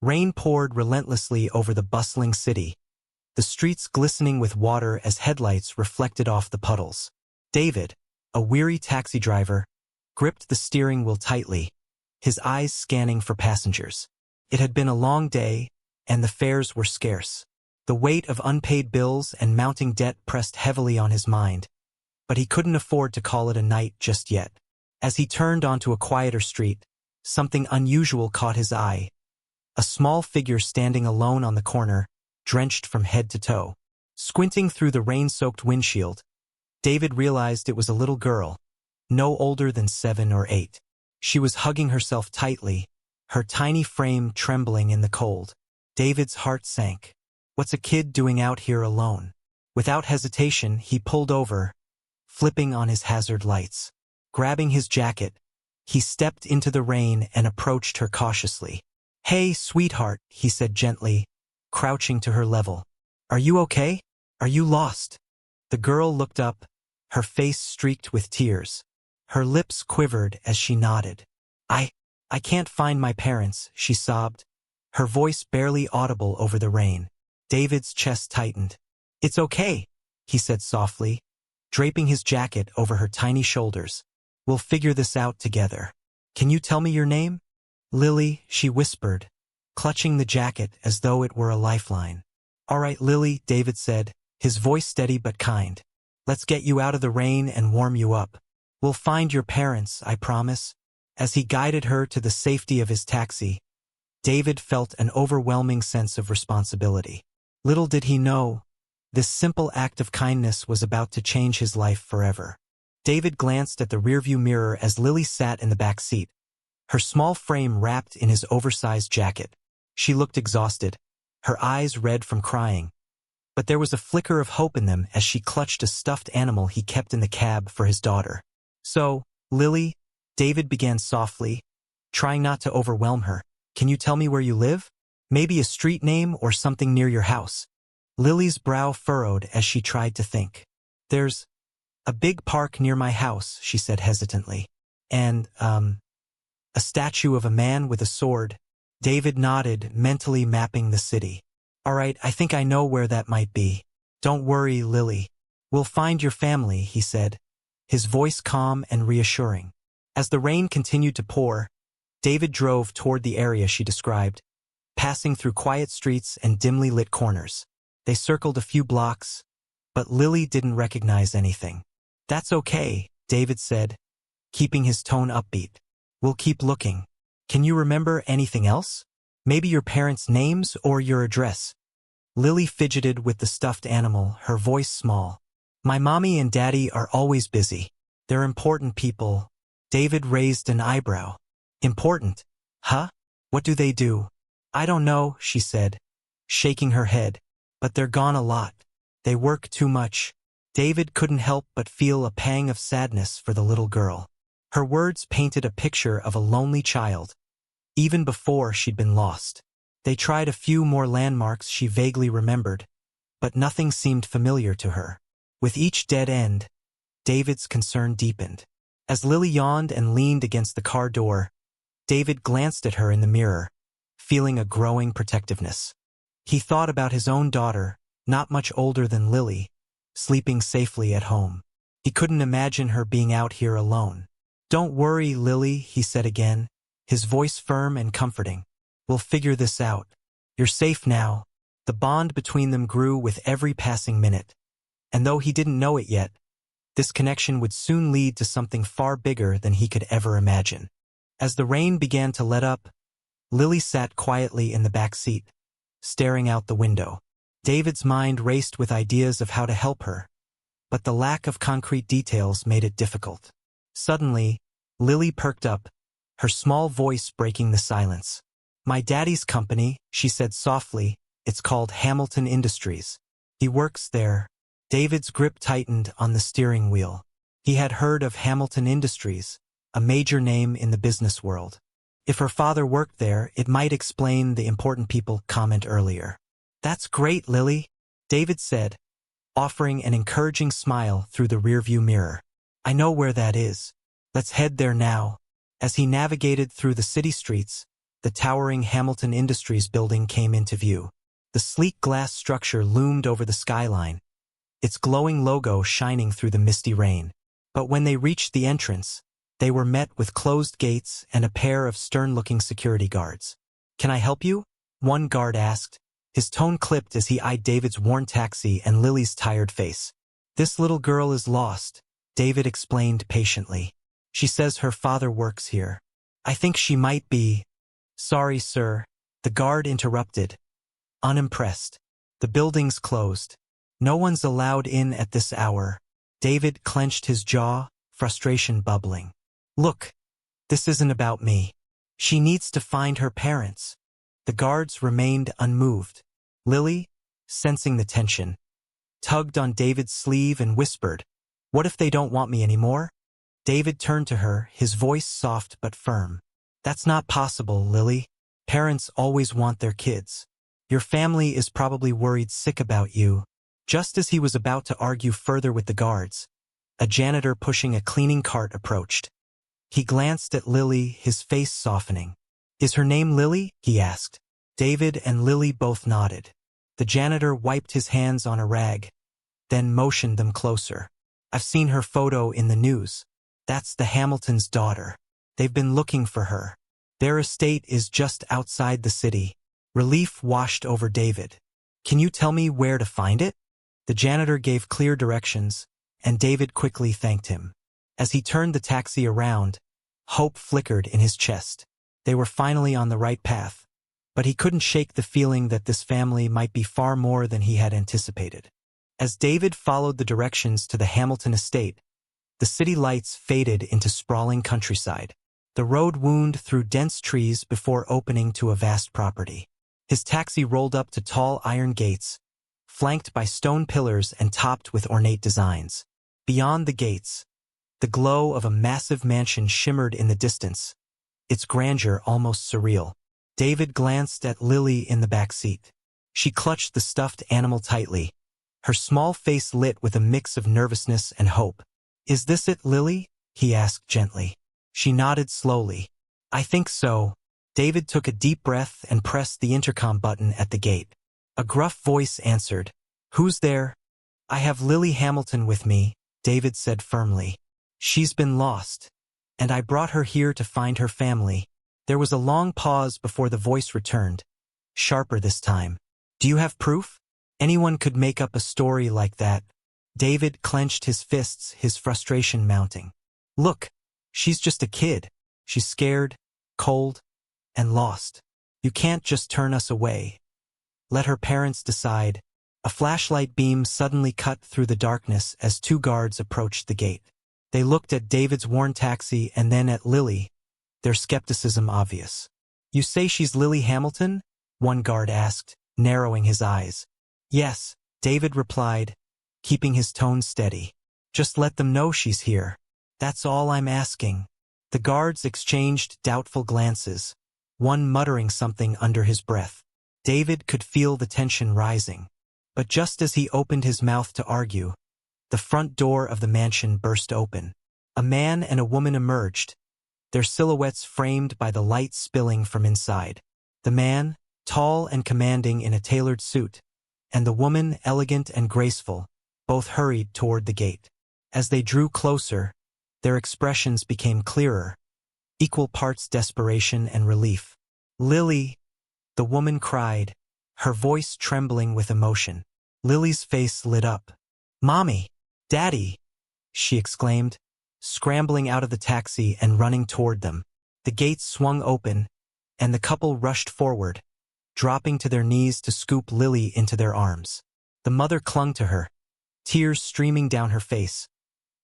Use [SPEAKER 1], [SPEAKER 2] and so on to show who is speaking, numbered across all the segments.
[SPEAKER 1] Rain poured relentlessly over the bustling city, the streets glistening with water as headlights reflected off the puddles. David, a weary taxi driver, gripped the steering wheel tightly, his eyes scanning for passengers. It had been a long day, and the fares were scarce. The weight of unpaid bills and mounting debt pressed heavily on his mind, but he couldn't afford to call it a night just yet. As he turned onto a quieter street, something unusual caught his eye. A small figure standing alone on the corner, drenched from head to toe. Squinting through the rain-soaked windshield, David realized it was a little girl, no older than 7 or 8. She was hugging herself tightly, her tiny frame trembling in the cold. David's heart sank. What's a kid doing out here alone? Without hesitation, he pulled over, flipping on his hazard lights. Grabbing his jacket, he stepped into the rain and approached her cautiously. "Hey, sweetheart," he said gently, crouching to her level. "Are you okay? Are you lost?" The girl looked up, her face streaked with tears. Her lips quivered as she nodded. I can't find my parents," she sobbed, her voice barely audible over the rain. David's chest tightened. "It's okay," he said softly, draping his jacket over her tiny shoulders. "We'll figure this out together. Can you tell me your name?" "Lily," she whispered, clutching the jacket as though it were a lifeline. "All right, Lily," David said, his voice steady but kind. "Let's get you out of the rain and warm you up. We'll find your parents, I promise." As he guided her to the safety of his taxi, David felt an overwhelming sense of responsibility. Little did he know, this simple act of kindness was about to change his life forever. David glanced at the rearview mirror as Lily sat in the back seat, her small frame wrapped in his oversized jacket. She looked exhausted, her eyes red from crying. But there was a flicker of hope in them as she clutched a stuffed animal he kept in the cab for his daughter. "So, Lily," David began softly, trying not to overwhelm her, "can you tell me where you live? Maybe a street name or something near your house." Lily's brow furrowed as she tried to think. "There's a big park near my house," she said hesitantly. "And, a statue of a man with a sword." David nodded, mentally mapping the city. "All right, I think I know where that might be. Don't worry, Lily. We'll find your family," he said, his voice calm and reassuring. As the rain continued to pour, David drove toward the area she described, passing through quiet streets and dimly lit corners. They circled a few blocks, but Lily didn't recognize anything. "That's okay," David said, keeping his tone upbeat. "We'll keep looking. Can you remember anything else? Maybe your parents' names or your address?" Lily fidgeted with the stuffed animal, her voice small. "My mommy and daddy are always busy. They're important people." David raised an eyebrow. "Important? Huh? What do they do?" "I don't know," she said, shaking her head. "But they're gone a lot. They work too much." David couldn't help but feel a pang of sadness for the little girl. Her words painted a picture of a lonely child, even before she'd been lost. They tried a few more landmarks she vaguely remembered, but nothing seemed familiar to her. With each dead end, David's concern deepened. As Lily yawned and leaned against the car door, David glanced at her in the mirror, feeling a growing protectiveness. He thought about his own daughter, not much older than Lily, sleeping safely at home. He couldn't imagine her being out here alone. "Don't worry, Lily," he said again, his voice firm and comforting. "We'll figure this out. You're safe now." The bond between them grew with every passing minute, and though he didn't know it yet, this connection would soon lead to something far bigger than he could ever imagine. As the rain began to let up, Lily sat quietly in the back seat, staring out the window. David's mind raced with ideas of how to help her, but the lack of concrete details made it difficult. Suddenly, Lily perked up, her small voice breaking the silence. "My daddy's company," she said softly, "it's called Hamilton Industries. He works there." David's grip tightened on the steering wheel. He had heard of Hamilton Industries, a major name in the business world. If her father worked there, it might explain the important people comment earlier. "That's great, Lily," David said, offering an encouraging smile through the rearview mirror. "I know where that is. Let's head there now." As he navigated through the city streets, the towering Hamilton Industries building came into view. The sleek glass structure loomed over the skyline, its glowing logo shining through the misty rain. But when they reached the entrance, they were met with closed gates and a pair of stern-looking security guards. "Can I help you?" one guard asked. His tone clipped as he eyed David's worn taxi and Lily's tired face. "This little girl is lost," David explained patiently. "She says her father works here. I think she might be—" "Sorry, sir," the guard interrupted, unimpressed. "The building's closed. No one's allowed in at this hour." David clenched his jaw, frustration bubbling. "Look, this isn't about me. She needs to find her parents." The guards remained unmoved. Lily, sensing the tension, tugged on David's sleeve and whispered, "What if they don't want me anymore?" David turned to her, his voice soft but firm. "That's not possible, Lily. Parents always want their kids. Your family is probably worried sick about you." Just as he was about to argue further with the guards, a janitor pushing a cleaning cart approached. He glanced at Lily, his face softening. "Is her name Lily?" he asked. David and Lily both nodded. The janitor wiped his hands on a rag, then motioned them closer. "I've seen her photo in the news. That's the Hamiltons' daughter. They've been looking for her. Their estate is just outside the city." Relief washed over David. "Can you tell me where to find it?" The janitor gave clear directions, and David quickly thanked him. As he turned the taxi around, hope flickered in his chest. They were finally on the right path, but he couldn't shake the feeling that this family might be far more than he had anticipated. As David followed the directions to the Hamilton estate, the city lights faded into sprawling countryside. The road wound through dense trees before opening to a vast property. His taxi rolled up to tall iron gates, flanked by stone pillars and topped with ornate designs. Beyond the gates, the glow of a massive mansion shimmered in the distance, its grandeur almost surreal. David glanced at Lily in the back seat. She clutched the stuffed animal tightly, her small face lit with a mix of nervousness and hope. "Is this it, Lily?" he asked gently. She nodded slowly. "I think so." David took a deep breath and pressed the intercom button at the gate. A gruff voice answered. "Who's there?" "I have Lily Hamilton with me," David said firmly. "She's been lost, and I brought her here to find her family." There was a long pause before the voice returned, sharper this time. "Do you have proof? Anyone could make up a story like that." David clenched his fists, his frustration mounting. "Look, she's just a kid. She's scared, cold, and lost. You can't just turn us away. Let her parents decide." A flashlight beam suddenly cut through the darkness as two guards approached the gate. They looked at David's worn taxi and then at Lily, their skepticism obvious. "You say she's Lily Hamilton?" one guard asked, narrowing his eyes. "Yes," David replied, keeping his tone steady. "Just let them know she's here. That's all I'm asking." The guards exchanged doubtful glances, one muttering something under his breath. David could feel the tension rising. But just as he opened his mouth to argue, the front door of the mansion burst open. A man and a woman emerged, their silhouettes framed by the light spilling from inside. The man, tall and commanding in a tailored suit, and the woman, elegant and graceful, both hurried toward the gate. As they drew closer, their expressions became clearer, equal parts desperation and relief. "Lily," the woman cried, her voice trembling with emotion. Lily's face lit up. "Mommy! Daddy!" she exclaimed, scrambling out of the taxi and running toward them. The gates swung open, and the couple rushed forward, dropping to their knees to scoop Lily into their arms. The mother clung to her, tears streaming down her face,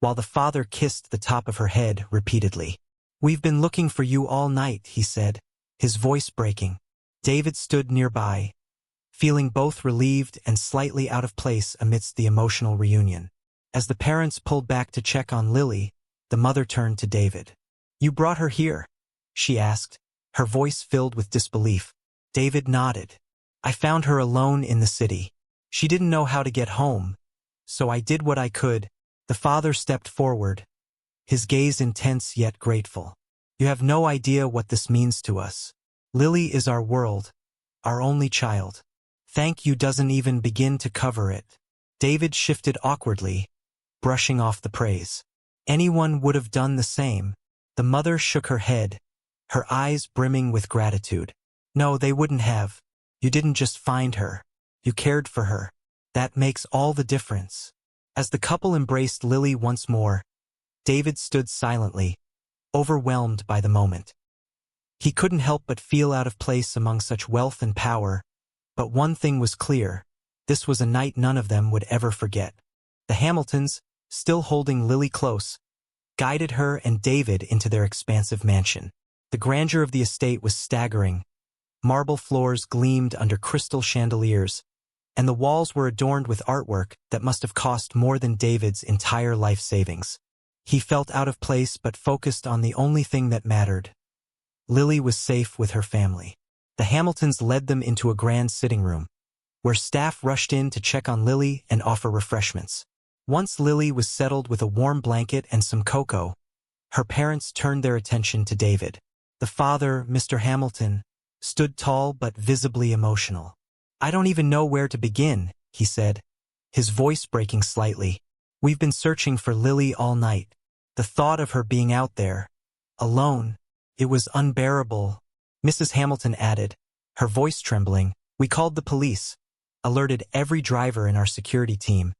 [SPEAKER 1] while the father kissed the top of her head repeatedly. "We've been looking for you all night," he said, his voice breaking. David stood nearby, feeling both relieved and slightly out of place amidst the emotional reunion. As the parents pulled back to check on Lily, the mother turned to David. "You brought her here?" she asked, her voice filled with disbelief. David nodded. "I found her alone in the city. She didn't know how to get home, so I did what I could." The father stepped forward, his gaze intense yet grateful. "You have no idea what this means to us. Lily is our world, our only child. Thank you doesn't even begin to cover it. David shifted awkwardly, brushing off the praise. Anyone would have done the same. The mother shook her head, her eyes brimming with gratitude. No, they wouldn't have. You didn't just find her. You cared for her. That makes all the difference. As the couple embraced Lily once more, David stood silently, overwhelmed by the moment. He couldn't help but feel out of place among such wealth and power, but one thing was clear. This was a night none of them would ever forget. The Hamiltons, still holding Lily close, guided her and David into their expansive mansion. The grandeur of the estate was staggering. Marble floors gleamed under crystal chandeliers, and the walls were adorned with artwork that must have cost more than David's entire life savings. He felt out of place but focused on the only thing that mattered. Lily was safe with her family. The Hamiltons led them into a grand sitting room, where staff rushed in to check on Lily and offer refreshments. Once Lily was settled with a warm blanket and some cocoa, her parents turned their attention to David. The father, Mr. Hamilton, stood tall but visibly emotional. "I don't even know where to begin," he said, his voice breaking slightly. "We've been searching for Lily all night. The thought of her being out there, alone, it was unbearable." Mrs. Hamilton added, her voice trembling, "We called the police, alerted every driver in our security team,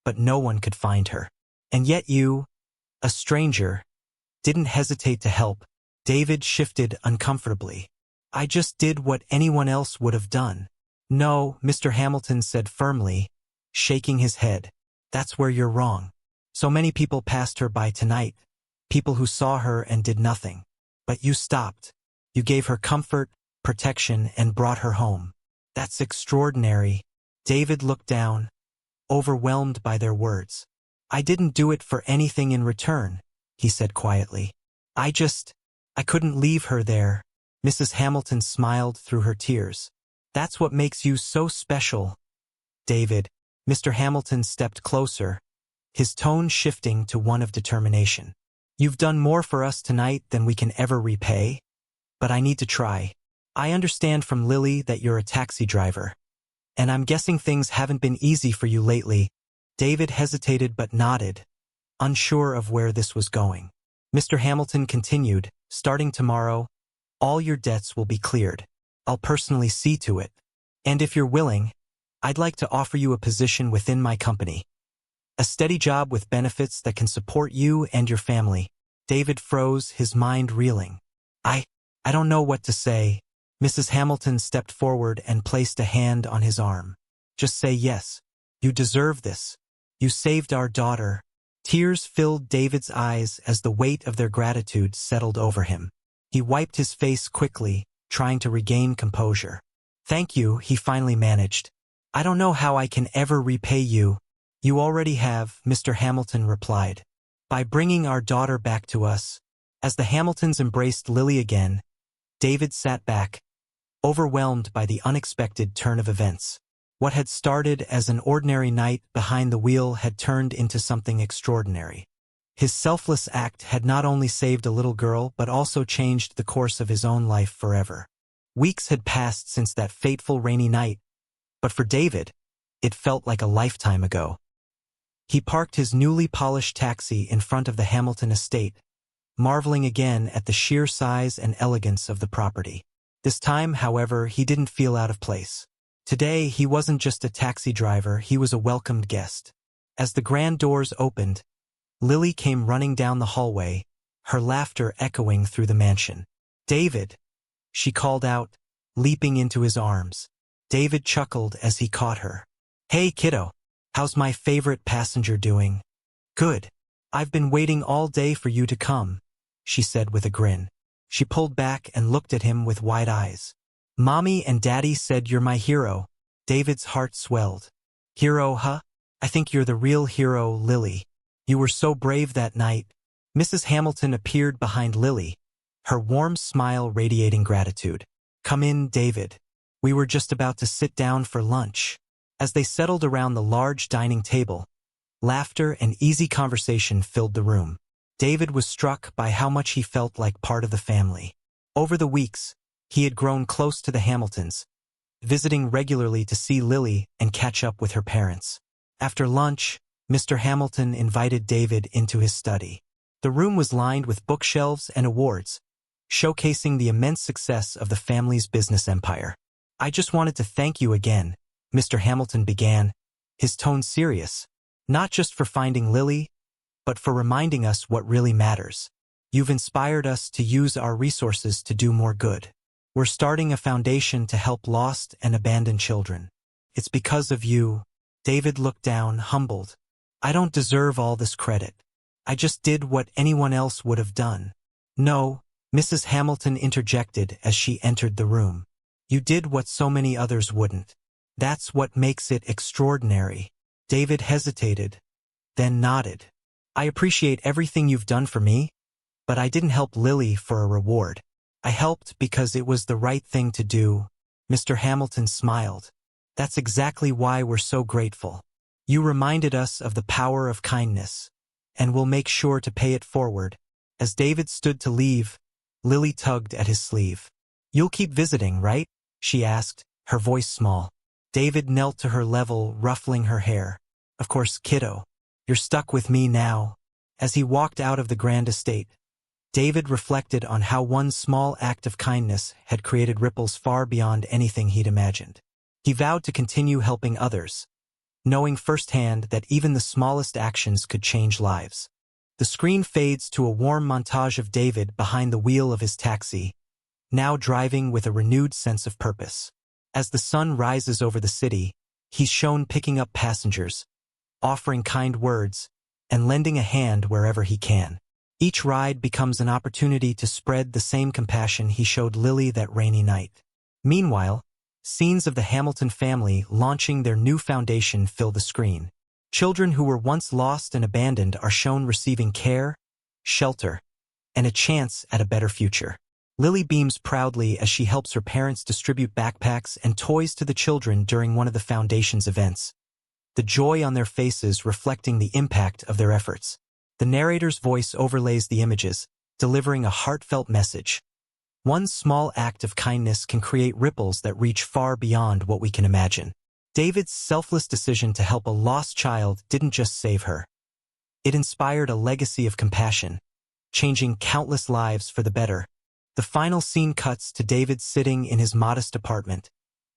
[SPEAKER 1] but no one could find her. And yet you, a stranger, didn't hesitate to help." David shifted uncomfortably. "I just did what anyone else would have done." "No," Mr. Hamilton said firmly, shaking his head. "That's where you're wrong. So many people passed her by tonight, people who saw her and did nothing. But you stopped. You gave her comfort, protection, and brought her home. That's extraordinary." David looked down, overwhelmed by their words. "I didn't do it for anything in return," he said quietly. I couldn't leave her there." Mrs. Hamilton smiled through her tears. "That's what makes you so special, David." Mr. Hamilton stepped closer, his tone shifting to one of determination. "You've done more for us tonight than we can ever repay, but I need to try. I understand from Lily that you're a taxi driver, and I'm guessing things haven't been easy for you lately." David hesitated but nodded, unsure of where this was going. Mr. Hamilton continued, "Starting tomorrow, all your debts will be cleared. I'll personally see to it. And if you're willing, I'd like to offer you a position within my company. A steady job with benefits that can support you and your family." David froze, his mind reeling. I don't know what to say." Mrs. Hamilton stepped forward and placed a hand on his arm. "Just say yes. You deserve this. You saved our daughter." Tears filled David's eyes as the weight of their gratitude settled over him. He wiped his face quickly, trying to regain composure. "Thank you," he finally managed. "I don't know how I can ever repay you." "You already have," Mr. Hamilton replied, "by bringing our daughter back to us." As the Hamiltons embraced Lily again, David sat back, overwhelmed by the unexpected turn of events. What had started as an ordinary night behind the wheel had turned into something extraordinary. His selfless act had not only saved a little girl but also changed the course of his own life forever. Weeks had passed since that fateful rainy night, but for David, it felt like a lifetime ago. He parked his newly polished taxi in front of the Hamilton estate, marveling again at the sheer size and elegance of the property. This time, however, he didn't feel out of place. Today, he wasn't just a taxi driver, he was a welcomed guest. As the grand doors opened, Lily came running down the hallway, her laughter echoing through the mansion. "David!" she called out, leaping into his arms. David chuckled as he caught her. "Hey, kiddo, how's my favorite passenger doing?" "Good. I've been waiting all day for you to come," she said with a grin. She pulled back and looked at him with wide eyes. "Mommy and Daddy said you're my hero." David's heart swelled. "Hero, huh? I think you're the real hero, Lily. You were so brave that night." Mrs. Hamilton appeared behind Lily, her warm smile radiating gratitude. "Come in, David. We were just about to sit down for lunch." As they settled around the large dining table, laughter and easy conversation filled the room. David was struck by how much he felt like part of the family. Over the weeks, He had grown close to the Hamiltons, visiting regularly to see Lily and catch up with her parents. After lunch, Mr. Hamilton invited David into his study. The room was lined with bookshelves and awards, showcasing the immense success of the family's business empire. "I just wanted to thank you again," Mr. Hamilton began, his tone serious, "not just for finding Lily, but for reminding us what really matters. You've inspired us to use our resources to do more good. We're starting a foundation to help lost and abandoned children. It's because of you." David looked down, humbled. "I don't deserve all this credit. I just did what anyone else would have done." "No," Mrs. Hamilton interjected as she entered the room. "You did what so many others wouldn't. That's what makes it extraordinary." David hesitated, then nodded. "I appreciate everything you've done for me, but I didn't help Lily for a reward. I helped because it was the right thing to do." Mr. Hamilton smiled. "That's exactly why we're so grateful. You reminded us of the power of kindness, and we'll make sure to pay it forward." As David stood to leave, Lily tugged at his sleeve. "You'll keep visiting, right?" she asked, her voice small. David knelt to her level, ruffling her hair. "Of course, kiddo. You're stuck with me now." As he walked out of the grand estate, David reflected on how one small act of kindness had created ripples far beyond anything he'd imagined. He vowed to continue helping others, knowing firsthand that even the smallest actions could change lives. The screen fades to a warm montage of David behind the wheel of his taxi, now driving with a renewed sense of purpose. As the sun rises over the city, he's shown picking up passengers, offering kind words, and lending a hand wherever he can. Each ride becomes an opportunity to spread the same compassion he showed Lily that rainy night. Meanwhile, scenes of the Hamilton family launching their new foundation fill the screen. Children who were once lost and abandoned are shown receiving care, shelter, and a chance at a better future. Lily beams proudly as she helps her parents distribute backpacks and toys to the children during one of the foundation's events, the joy on their faces reflecting the impact of their efforts. The narrator's voice overlays the images, delivering a heartfelt message. One small act of kindness can create ripples that reach far beyond what we can imagine. David's selfless decision to help a lost child didn't just save her. It inspired a legacy of compassion, changing countless lives for the better. The final scene cuts to David sitting in his modest apartment,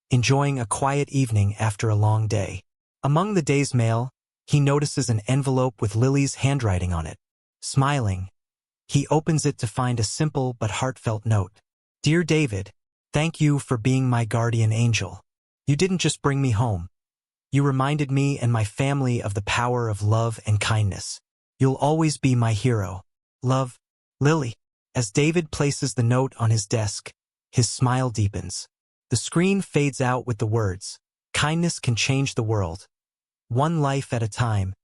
[SPEAKER 1] enjoying a quiet evening after a long day. Among the day's mail, he notices an envelope with Lily's handwriting on it. Smiling, he opens it to find a simple but heartfelt note. "Dear David, thank you for being my guardian angel. You didn't just bring me home. You reminded me and my family of the power of love and kindness. You'll always be my hero. Love, Lily." As David places the note on his desk, his smile deepens. The screen fades out with the words, "Kindness can change the world. One life at a time."